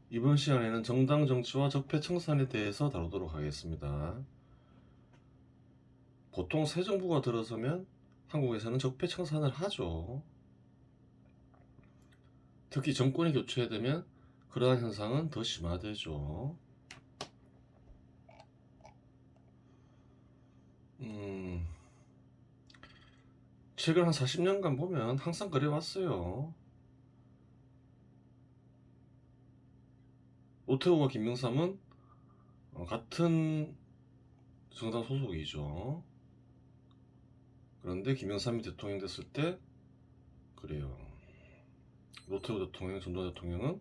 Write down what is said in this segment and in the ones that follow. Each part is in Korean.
이번 시간에는 정당 정치와 적폐 청산에 대해서 다루도록 하겠습니다. 보통 새 정부가 들어서면 한국에서는 적폐 청산을 하죠. 특히 정권이 교체되면 그러한 현상은 더 심화되죠. 최근 한 40년간 보면 항상 그래왔어요. 오태우와 김영삼은 같은 정당 소속이죠. 그런데 김영삼이 대통령 됐을 때 그래요. 오태우 대통령, 전두환 대통령은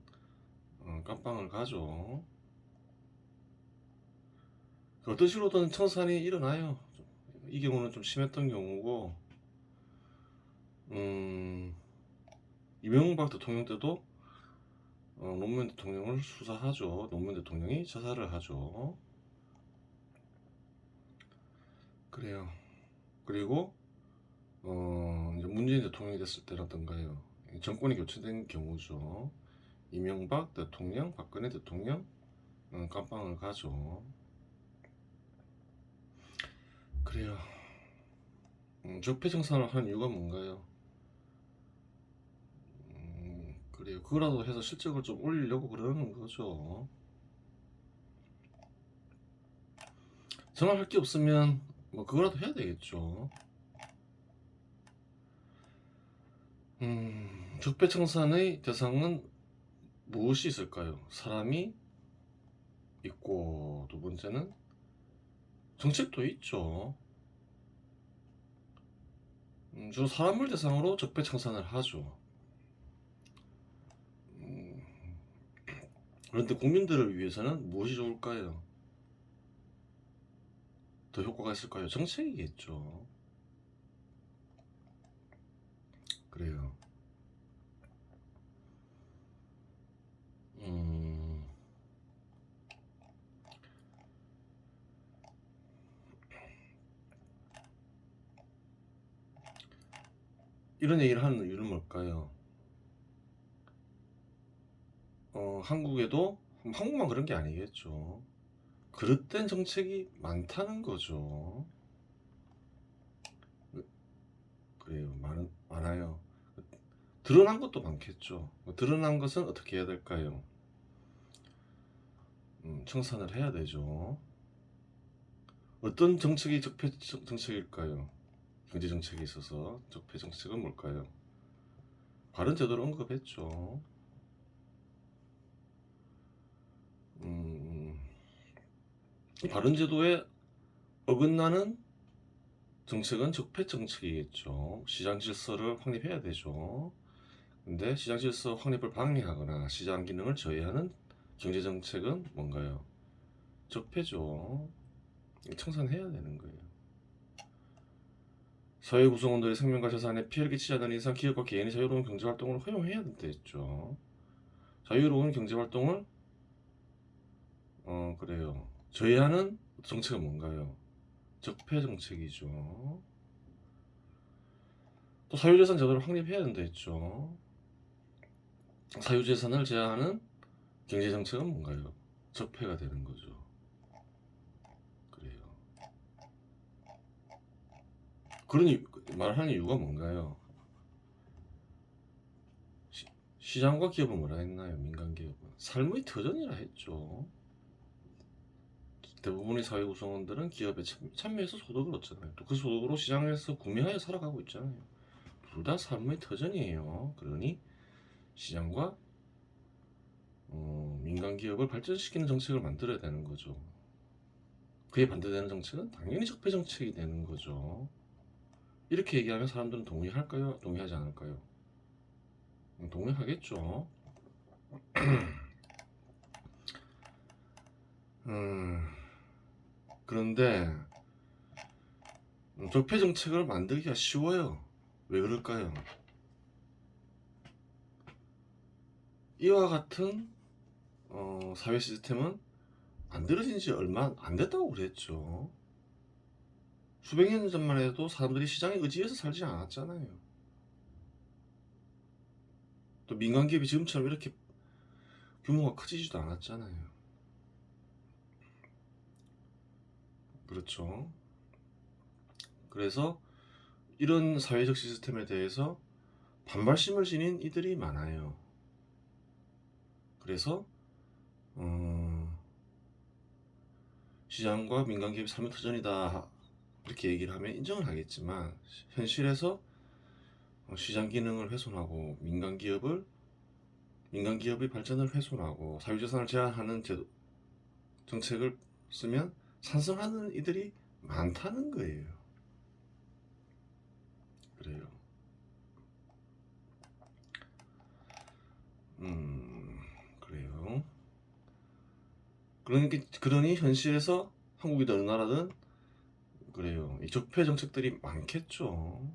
깜빵을 가죠. 어떤 식으로든 청산이 일어나요. 이 경우는 좀 심했던 경우고, 이명박 대통령 때도 노무현 대통령을 수사하죠. 노무현 대통령이 자살을 하죠. 그래요. 그리고 이제 문재인 대통령이 됐을 때라든가요. 정권이 교체된 경우죠. 이명박 대통령, 박근혜 대통령 깜빵을 가죠. 그래요. 적폐 청산을 하는 이유가 뭔가요? 그래요. 그거라도 해서 실적을 좀 올리려고 그러는 거죠. 정말 할 게 없으면 뭐 그거라도 해야 되겠죠. 적폐청산의 대상은 무엇이 있을까요? 사람이 있고, 두 번째는 정책도 있죠. 주로 사람을 대상으로 적폐청산을 하죠. 그런데 국민들을 위해서는 무엇이 좋을까요? 더 효과가 있을까요? 정책이겠죠. 그래요. 이런 얘기를 하는 이유는 뭘까요? 한국에도 한국만 그런 게 아니겠죠. 그릇된 정책이 많다는 거죠. 그래요. 많아요. 드러난 것도 많겠죠. 드러난 것은 어떻게 해야 될까요? 청산을 해야 되죠. 어떤 정책이 적폐 정책일까요? 경제 정책에 있어서 적폐 정책은 뭘까요? 바른 제도를 언급했죠. 바른 제도에 어긋나는 정책은 적폐 정책이겠죠. 시장 질서를 확립해야 되죠. 근데 시장 질서 확립을 방해하거나 시장 기능을 저해하는 경제 정책은 뭔가요? 적폐죠. 청산해야 되는 거예요. 사회 구성원들의 생명과 재산에 피해를 끼치지 않는 이상 기업과 개인이 자유로운 경제활동을 허용해야 된다했죠. 자유로운 경제활동을 그래요. 저해하는 정책은 뭔가요? 적폐 정책이죠. 또 사유재산 제도를 확립해야 된다 했죠. 사유재산을 제한하는 경제정책은 뭔가요? 적폐가 되는 거죠. 그래요. 그런 말하는 이유가 뭔가요? 시장과 기업은 뭐라 했나요? 민간기업은 삶의 터전이라 했죠. 대부분의 사회 구성원들은 기업에 참여해서 소득을 얻잖아요. 또 그 소득으로 시장에서 구매하여 살아가고 있잖아요. 둘 다 삶의 터전이에요. 그러니 시장과 민간 기업을 발전시키는 정책을 만들어야 되는 거죠. 그에 반대되는 정책은 당연히 적폐 정책이 되는 거죠. 이렇게 얘기하면 사람들은 동의할까요? 동의하지 않을까요? 동의하겠죠. 그런데 적폐 정책을 만들기가 쉬워요. 왜 그럴까요? 이와 같은 사회 시스템은 만들어진 지 얼마 안 됐다고 그랬죠. 수백 년 전만 해도 사람들이 시장에 의지해서 살지 않았잖아요. 또 민간 기업이 지금처럼 이렇게 규모가 커지지도 않았잖아요. 그렇죠. 그래서 이런 사회적 시스템에 대해서 반발심을 지닌 이들이 많아요. 그래서 시장과 민간 기업이 삶의 터전이다 이렇게 얘기를 하면 인정을 하겠지만, 현실에서 시장 기능을 훼손하고 민간 기업의 발전을 훼손하고 사유재산을 제한하는 제도 정책을 쓰면 찬성하는 이들이 많다는 거예요. 그래요. 그래요. 그러니 현실에서 한국이든 어느 나라든 그래요. 이 적폐 정책들이 많겠죠.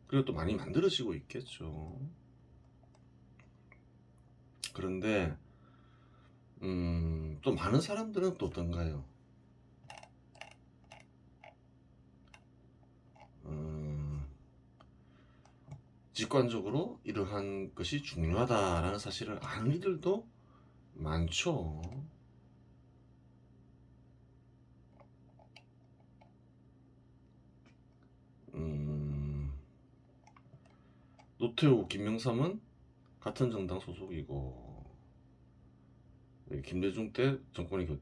그리고 또 많이 만들어지고 있겠죠. 그런데 또 많은 사람들은 또 어떤가요? 직관적으로 이러한 것이 중요하다라는 사실을 아는 이들도 많죠. 노태우, 김영삼은 같은 정당 소속이고, 김대중 대통령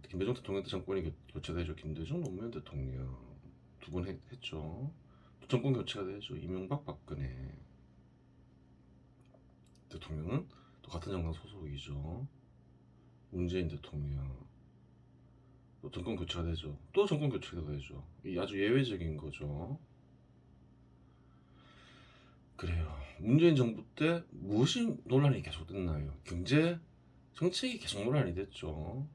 때 정권이 교체되죠. 김대중 노무현 대통령 두 번 했죠. 또 정권 교체가 되죠. 이명박 박근혜 대통령은 또 같은 정당 소속이죠. 문재인 대통령 또 정권 교체가 되죠. 또 정권 교체가 되죠. 이 아주 예외적인 거죠. 그래요. 문재인 정부 때 무엇이 논란이 계속됐나요? 경제 정책이 계속 논란이 됐죠.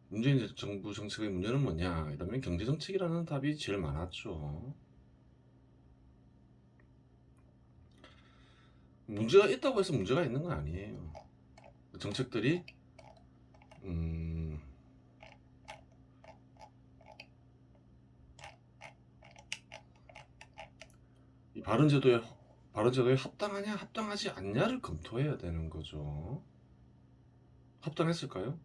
문재인 정부 정책의 문제는 뭐냐 이러면 경제 정책이라는 답이 제일 많았죠. 문제가 있다고 해서 문제가 있는 건 아니에요. 정책들이 이 바른제도에 합당하냐 합당하지 않냐를 검토해야 되는 거죠. 합당했을까요?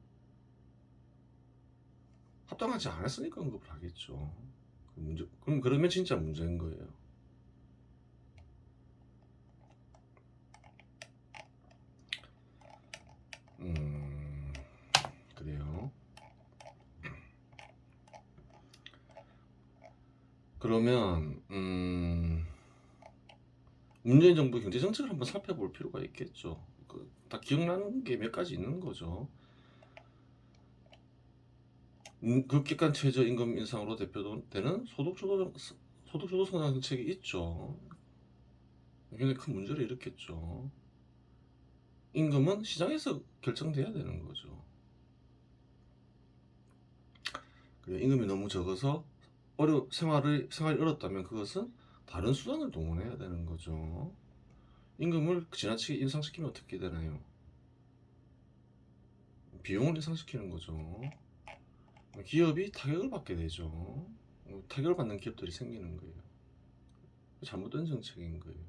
합당하지 않았으니까 언급을 하겠죠. 그러면 진짜 문제인 거예요. 그래요. 그러면 문재인 정부 경제 정책을 한번 살펴볼 필요가 있겠죠. 다 기억나는 게 몇 가지 있는 거죠. 급격한 최저임금 인상으로 대표되는 소득주도 성장 정책이 있죠. 굉장히 큰 문제를 일으켰죠. 임금은 시장에서 결정돼야 되는 거죠. 임금이 너무 적어서 생활이 어렵다면 그것은 다른 수단을 동원해야 되는 거죠. 임금을 지나치게 인상시키면 어떻게 되나요? 비용을 인상시키는 거죠. 기업이 타격을 받게 되죠. 타격을 받는 기업들이 생기는 거예요. 잘못된 정책인 거예요.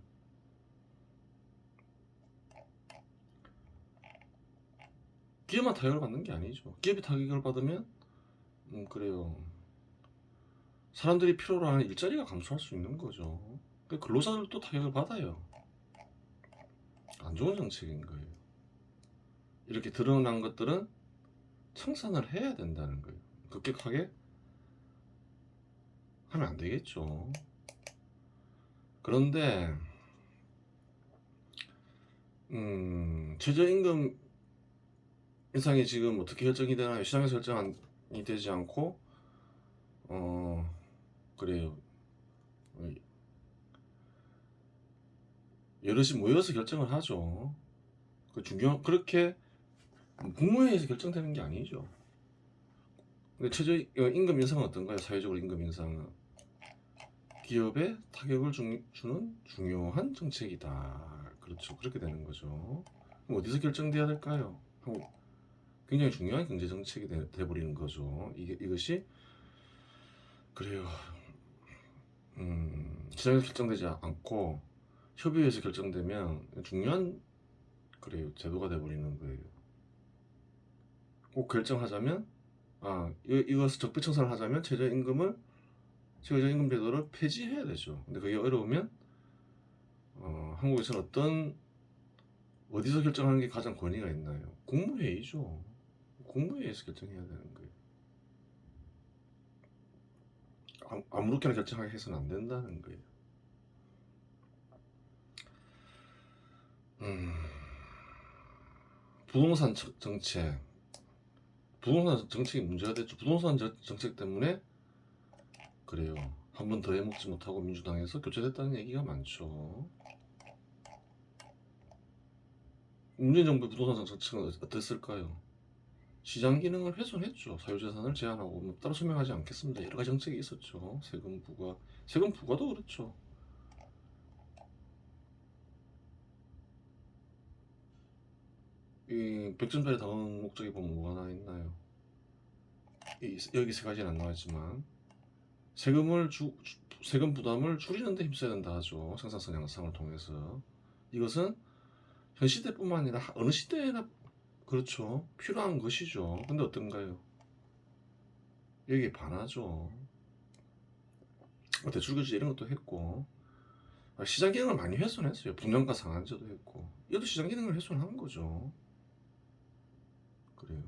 기업만 타격을 받는 게 아니죠. 기업이 타격을 받으면 그래요. 사람들이 필요로 하는 일자리가 감소할 수 있는 거죠. 근로자들도 타격을 받아요. 안 좋은 정책인 거예요. 이렇게 드러난 것들은 청산을 해야 된다는 거예요. 급격하게 하면 안 되겠죠. 그런데 최저임금 인상이 지금 어떻게 결정이 되나요? 시장에서 결정이 되지 않고 그래요. 여럿이 모여서 결정을 하죠. 그렇게 국무회의에서 결정되는 게 아니죠. 근데 최저임금 인상은 어떤가요? 사회적으로 임금 인상은 기업에 타격을 주는 중요한 정책이다. 그렇죠. 그렇게 되는 거죠. 그럼 어디서 결정돼야 될까요? 굉장히 중요한 경제 정책이 돼버리는 거죠. 이것이 그래요. 시장에서 결정되지 않고 협의회에서 결정되면 중요한 그래요 제도가 돼버리는 거예요. 꼭 결정하자면 이것을 적폐청산을 하자면 최저임금 제도를 폐지해야 되죠. 근데 그게 어려우면 한국에서는 어디서 결정하는 게 가장 권위가 있나요? 국무회의죠. 국무회의에서 결정해야 되는 거예요. 아무렇게나 결정하게 해서는 안 된다는 거예요. 부동산 정책. 부동산 정책이 문제가 됐죠. 부동산 정책 때문에 그래요. 한 번 더 해먹지 못하고 민주당에서 교체됐다는 얘기가 많죠. 문재인 정부의 부동산 정책은 어땠을까요? 시장 기능을 훼손했죠. 사유재산을 제한하고 뭐 따로 설명하지 않겠습니다. 여러 가지 정책이 있었죠. 세금 부과도 그렇죠. 이 백전자리 다운 목적이 보면 뭐가 나와 있나요? 여기 세 가지는 안 나와 있지만 세금 부담을 줄이는 데 힘써야 된다 하죠. 생산성 향상을 통해서. 이것은 현 시대뿐만 아니라 어느 시대에나 그렇죠. 필요한 것이죠. 근데 어떤가요? 여기에 반하죠. 대출규제 이런 것도 했고 시장 기능을 많이 훼손했어요. 분양가 상한제도 했고 이것도 시장 기능을 훼손한 거죠. 그래요.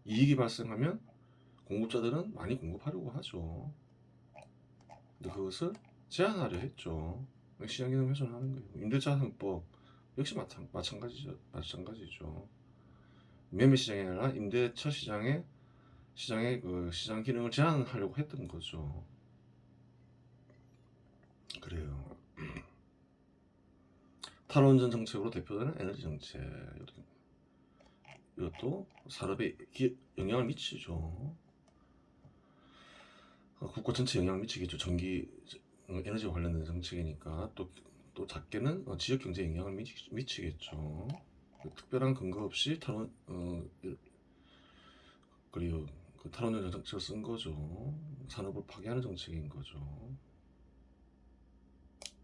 이익이 발생하면 공급자들은 많이 공급하려고 하죠. 근데 그것을 제한하려 했죠. 시장 기능 훼손하는 거예요. 임대차 3법 역시 마찬가지죠. 매매 시장이 아니라 임대차 시장의 그 시장 기능을 제한하려고 했던 거죠. 그래요. 탈원전 정책으로 대표되는 에너지 정책. 이것도 산업에 영향을 미치죠. 국가 전체 영향을 미치겠죠. 전기, 에너지와 관련된 정책이니까 또 작게는 지역 경제에 영향을 미치겠죠. 특별한 근거 없이 그리고 그 탈원전 정책을 쓴 거죠. 산업을 파괴하는 정책인 거죠.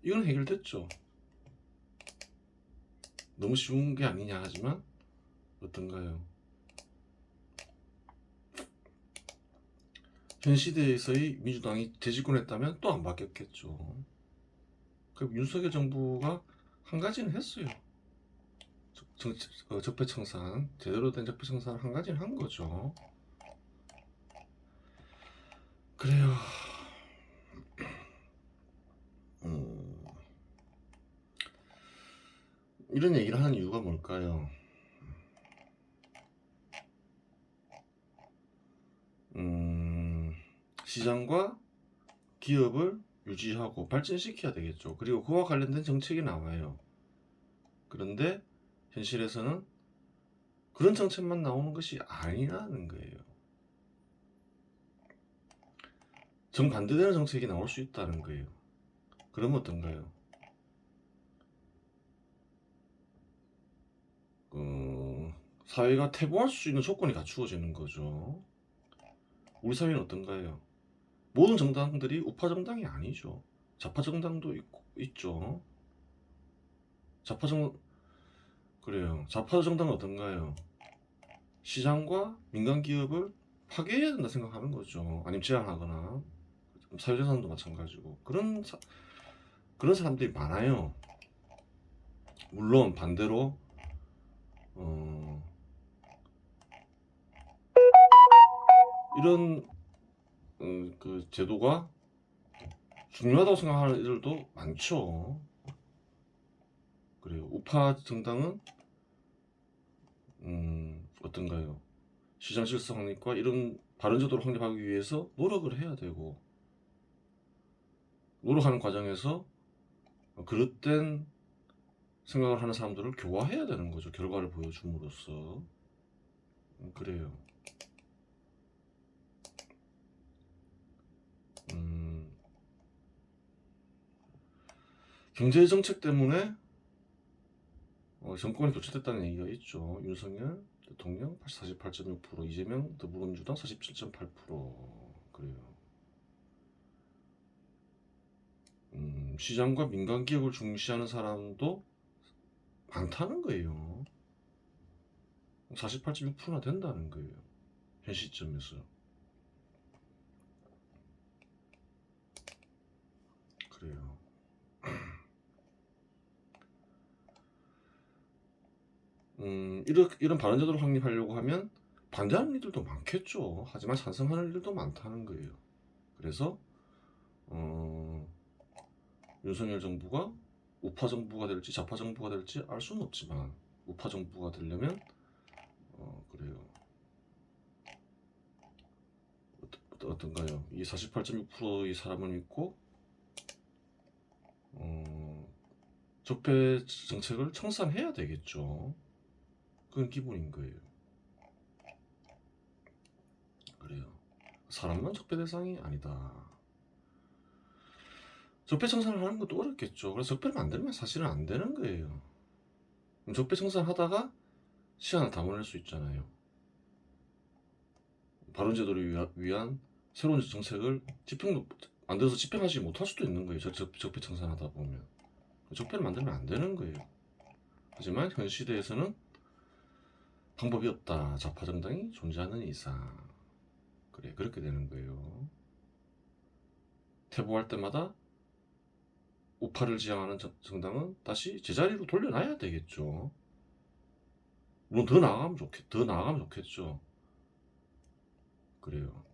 이건 해결됐죠. 너무 쉬운 게 아니냐 하지만 어떤가요? 현 시대에서의 민주당이 재집권했다면 또 안 바뀌었겠죠. 그럼 윤석열 정부가 한 가지는 했어요. 적폐청산, 제대로 된 적폐청산을 한 가지는 한 거죠. 그래요. 이런 얘기를 하는 이유가 뭘까요? 시장과 기업을 유지하고 발전시켜야 되겠죠. 그리고 그와 관련된 정책이 나와요. 그런데 현실에서는 그런 정책만 나오는 것이 아니라는 거예요. 정반대되는 정책이 나올 수 있다는 거예요. 그러면 어떤가요? 사회가 태보할 수 있는 조건이 갖추어지는 거죠. 우리 사회는 어떤가요? 모든 정당들이 우파 정당이 아니죠. 좌파 정당도 있죠. 그래요. 좌파 정당은 어떤가요? 시장과 민간 기업을 파괴해야 된다 생각하는 거죠. 아니면 제한하거나 사유재산도 마찬가지고 그런 사람들이 많아요. 물론 반대로 이런 그 제도가 중요하다고 생각하는 이들도 많죠. 그래요. 우파 정당은 어떤가요? 시장 질서 확립과 이런 바른 제도를 확립하기 위해서 노력을 해야 되고 노력하는 과정에서 그릇된 생각을 하는 사람들을 교화해야 되는 거죠. 결과를 보여줌으로써. 그래요. 경제 정책 때문에 정권이 교체됐다는 얘기가 있죠. 윤석열 대통령 48.6%, 이재명 더불어민주당 47.8%. 그래요. 시장과 민간 기업을 중시하는 사람도 많다는 거예요. 48.6%나 된다는 거예요. 현 시점에서. 그래요. 이런 발언제도를 확립하려고 하면 반대하는 이들도 많겠죠. 하지만 찬성하는 이들도 많다는 거예요. 그래서 윤석열 정부가 우파 정부가 될지 좌파 정부가 될지 알 수는 없지만 우파 정부가 되려면 그래요. 어떤가요? 이 48.6%의 사람을 믿고 적폐 정책을 청산해야 되겠죠. 그건 기본인 거예요. 그래요. 사람만 적폐 대상이 아니다. 적폐 청산을 하는 것도 어렵겠죠. 그래서 적폐를 만들면 사실은 안 되는 거예요. 그럼 적폐 청산하다가 시간을 다 보낼 수 있잖아요. 바른제도를 위한 새로운 정책을 만들어서 집행하지 못할 수도 있는 거예요. 적폐 청산하다 보면. 적폐를 만들면 안 되는 거예요. 하지만 현 시대에서는 방법이 없다. 좌파 정당이 존재하는 이상. 그래, 그렇게 되는 거예요. 퇴보할 때마다 우파를 지향하는 정당은 다시 제자리로 돌려놔야 되겠죠. 물론 더 나아가면 좋겠죠. 그래요.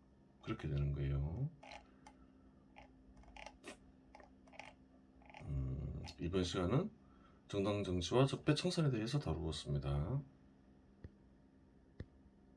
그렇게 되는 거예요. 이번 시간은 정당 정치와 적폐 청산에 대해서 다루었습니다.